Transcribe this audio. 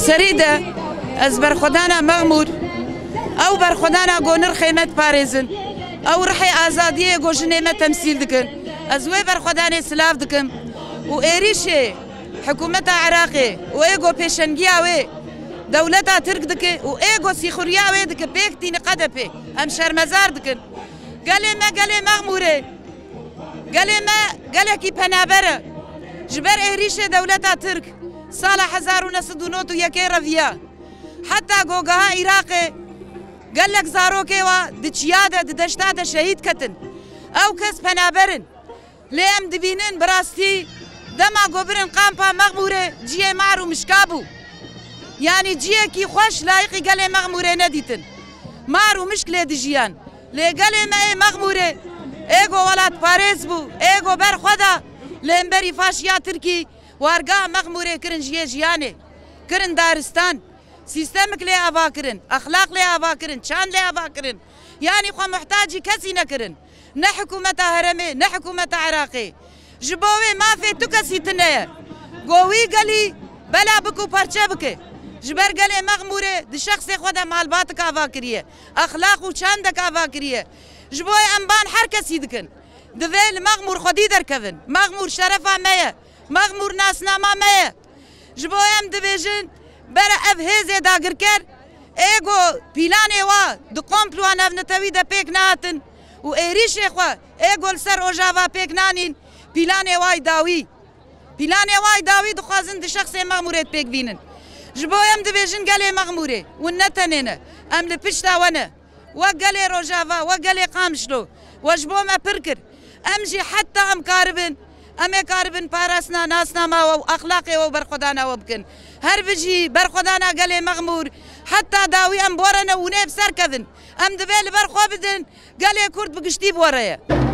لسريده از برخودانا مغمور او برخودانا گونر خیمت پارێزن او رحی آزادیه گوشنه تمثیل دکن از وی برخودانه سلاف دکم و ایریشه حکومت عراقی و ایگو پیشنگی وی دولتا ترک دکه و ایگو سیخوریا وی دکه پیک تین قدپه ام شرمزار دکن گله مغموره گله کی پنابره جبر ایریشه دولتا ترک سال 1991 رویا حتی گوگاها عراقی قالك زاروكي ودشيادة دشتادة شهيد كتن أو كس بنابرن ليم دبينن براستي دما قبرن قامبا مغمورة جيه مارو مشكابو يعني جيه كي خوش لايقي قالي مغمورة نديتن مارو مشكلة دجيان لي قالي ما مغمورة ايغو ولاد باريس بو ايغو بر خدا ليم بري فاشيا تركي وارقا مغمورة كرن جيه جياني كرن دارستان سيستمك لي أفاكرن أخلاق لي أفاكرن شان لي أفاكرن يعني خو محتاجي كسي نكرن نحكومة هرمي نحكومة عراقي جبوي ما في تكسي تنيا قوي قالي بلا بكو برشا بك جبر قالي مغمورة دي شخص خدا مالباتك أفاكرية أخلاق وشاندك أفاكرية جبوي أنبان حركة يدكن دفيل مغمور خدي دركفن مغمور شرفة مية مغمور ناس ناما مية جبوي أم دبيجن برا اف هزه داگر کر ایگو پیلانه وا دو کمپلوان اف نتوی دا پیک ناتن و ایریشه خوا ایگو سر اوجاوا پیک نانین پیلانه وای داوی دو خوازن دی شخص مغموریت پیک بینن جبویم دی بیجن گلی مغموره و نتنینه ام لپشتا ونه و گلی روجاوا و گلی قامشلو و جبوم اپرکر ام جی حتی ام کاربن امي كاربن باراسنا ناسنا ما واخلاقي وبرخدانا وبكن هر بجي برخدانا قالي مغمور حتى داوي ام بورنا ونيب سركذن ام دبيل برخو بدن قالي كرد بقشتي بورايا